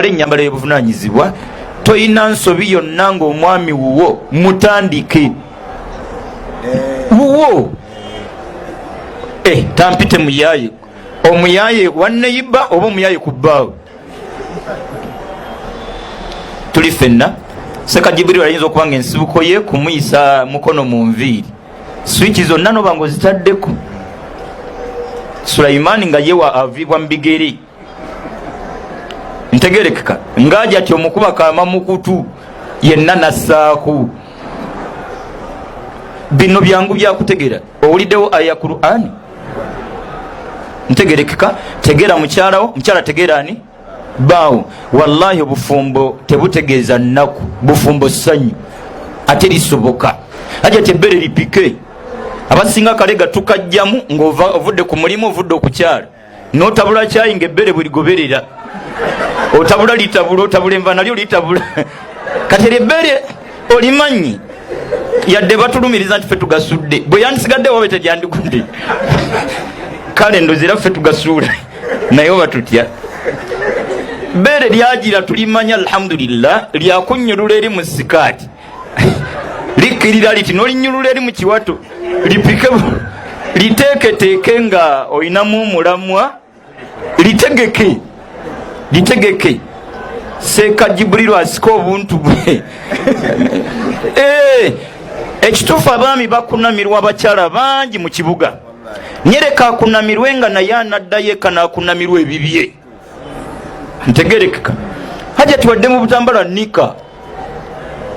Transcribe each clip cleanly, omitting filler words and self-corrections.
oyambale ennyambala y'obuvunanyizibwa toyina nsobi yonna ng'omwami wuwo mutandike wuwo tampite muyaye omuyaye wanneyiba oba omuyaye ku bbaawe tuli fenna Sekajibiri ayinza okuba nga ensibuko ye kumuyisa mukono mu nviiri swiki zonna noba ng'ozitaddeko Sulaimaani nga yewa avibwa mu bigere ntegerekeka ng'aja ati omukuba kaama mukutu yenna nassaaku bino byangu byakutegera owuliddewo aya Qur'ani ntegerekeka tegera mukyalawo mukyala tegera ani baawo wallahi obufumbo tebutegeeza nnaku bufumbo ssanyu ate lisoboka aja tebbere lipike abasinga kalega tukajjamu ng'ovudde ku mulimu ovudde okukyala n'otabula kyayi ng'ebbere bweligoberera otabula litabula otabula enva nalyo litabula katera ebbere olimanyi yadde batulumiriza nti ffe tugasudde bwe yandisigadde wabe teryandikudde kale ndozera ffe tugasuula naye oba tutya bere lyagira tulimanya alhamdulillah lyakunyulula eri mu sikaati likirira liti n'olinyulula eri mu kiwato lipike liteeketeeke nga oyinamu omulamwa litegeke Sekajibulirwa asika obuntu bwe ekituufu abaami bakunamirwa abakyala bangi mu kibuga nyereka akunamirwe nga naye anaddayo eka naakunamirwa ebibye ntegerekeka hajja tuwadde mu butambala nika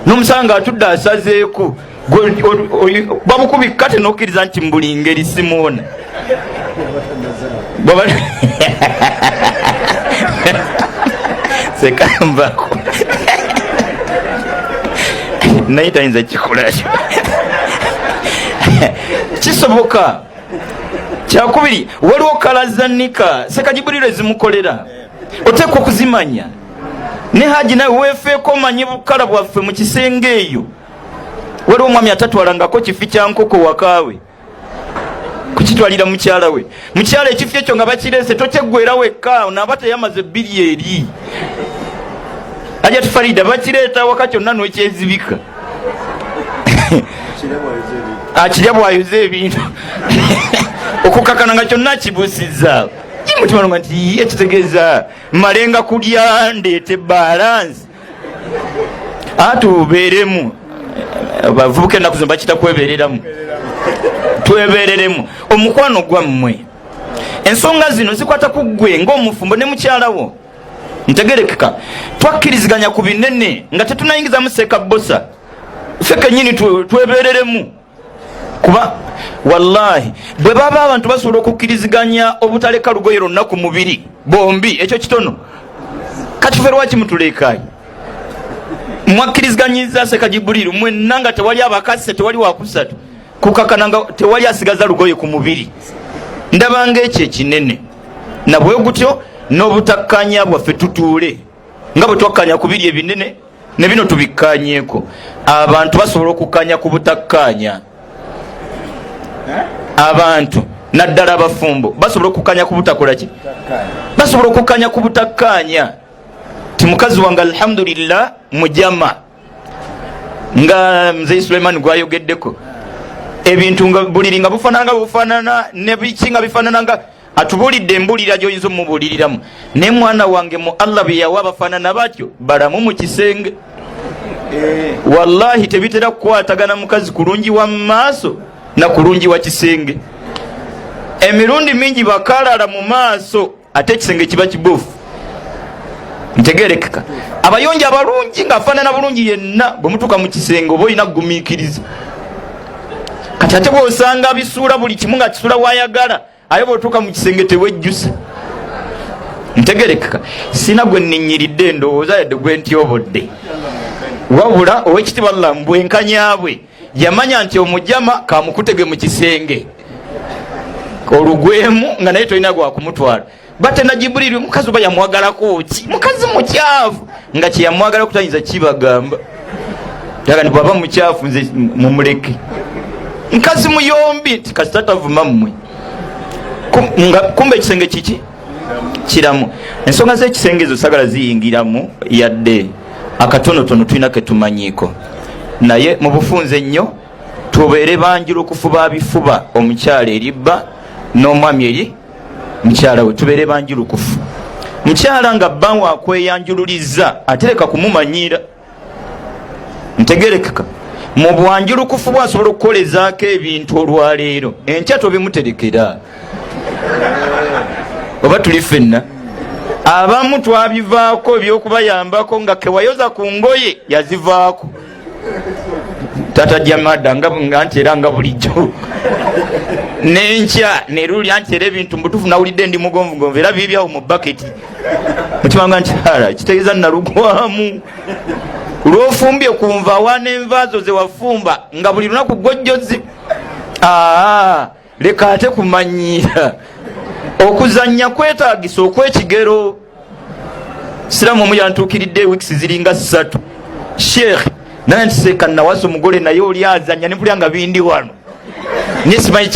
n'omusanga atudde asazeeko bamukubika kate n'okkiriza nti mbuli ngeri simuona sekambako naye tayinza kikolakyo kisoboka kyakubiri waliwo kala za nika Sekajibulirwa ezimukolera oteekwa okuzimanya ne haji nawe weefeeko manye bukala bwaffe mu kisenge eyo waliwo omwami atatwalangako kifi kya nkoko wakaawe kukitwalira mukyala we mukyala ekifi ekyo nga bakireese tokyeggwera wekka naaba teyamaze ebbiri eri ajati Farida bakireeta waka kyonna n'okyezibika akirya bwayoza ebintu okukakana nga kyonna kibuusizza mutima nti ekitegeeza malenga kulya ndeete balansi atubeeremu bavubuka ennaku zino bakita kwebereramu twebereremu omukwano gwammwe ensonga zino zikwata ku ggwe ng'omufumbo ne mukyalawo ntegerekeka twakkiriziganya ku binene nga tetunayingizamu Sekabbosa ffe kennyini twebereremu kuba wallahi bwe baba abantu basobola okukkiriziganya obutaleka lugoye lwonna ku mubiri bombi ekyo kitono kati ffe lwaki mutulekayo mwakkiriziganyiza Sekajibulirwa mwenna nga tewali abakase tewali wakusatu kukakana nga tewali asigaza lugoye ku mubiri ndabanga ekyo ekinene nabwe gutyo n'obutakkanya bwaffe tutuule nga bwe twakkanya ku biri ebinene ne bino tubikkanyeeko abantu basobola okukkanya ku butakkanya abantu naddala abafumbo basobola okukkanya ku butakolaki basobola okukkanya ku butakkanya ti mukazi wange alhamdulillah mujama nga mzee Sulaiman gwayogeddeko ebintu nga buliri nga bufaanana ne biki nga bifaanana nga atubulidde embulira gy'oyinza omubuliriramu ne mwana wange mu Allah bye yawa bafaanana batyo balamu mu kisenge wallahi tebitera kukwatagana mukazi kulungi wa maaso na kulungi wa kisenge emirundi mingi bakalala mu maaso ate ekisenge kiba kibofu ntegerekeka abayonja abalungi ngaafaanana bulungi yenna bwe mutuuka mu kisenge oba olina kugumiikiriza kati ate bw'osanga bisuula buli kimu nga kisuula wayagala aye bw'otuuka mu kisenge tewejjusa ntegerekeka sina gwe nninyiridde ndowooza yadde gwe ntyobodde wabula ow'ekitiibwa Allah mbwenkanyabwe yamanya nti omujama kamukutege mu kisenge olugwemu nga naye tolina gwakumutwala bate Najibulirwa mukazi oba yamwagalako ki mukazi mukyafu nga kyeyamwagala kutayinza kibagamba yaga ni bwaba mukyafu nze mumuleke nkazi muyombi nti kasita tavuma mmwe kumbe ekisenge kiki kiramu. Ensonga z'ekisengezo sagala ziyingiramu yadde akatonotono tulina ketumanyiiko, naye mu bufunze nnyo tubeere banjulukufu ba bifuba, omukyala eribba n'omwami eri mukyala we, tubeere banjulukufu. Mukyala nga bba wakweyanjululiza atereka kumumanyira, ntegerekeka mu bwanjulukufu bwasobola okukolezaako ebintu olwaleero, enkya tobimuterekera. Oba tuli ffenna abamu twabivaako ebyokubayambako nga kewayoza ku ngoye yazivaako, tata jamada nga ntera nga bulijjo nenkya nerulya ntera ebintu mbutufu nawulidde ndi mugonvugonvu era bibyawo mu baketi mukimanga nti hala kitegeeza nalugwamu lwofumbye kunva awaana envaazo zewafumba nga buli lunaku gojjozi. Leka ate kumanyira okuzanya kwetaagisa okwekigero. Siramu omu yantuukiridde wiikisi ziringa 3. Sheikh naye ntiseka nawasa omugole naye oli azanya nepulya nga bindi wano nesimanyi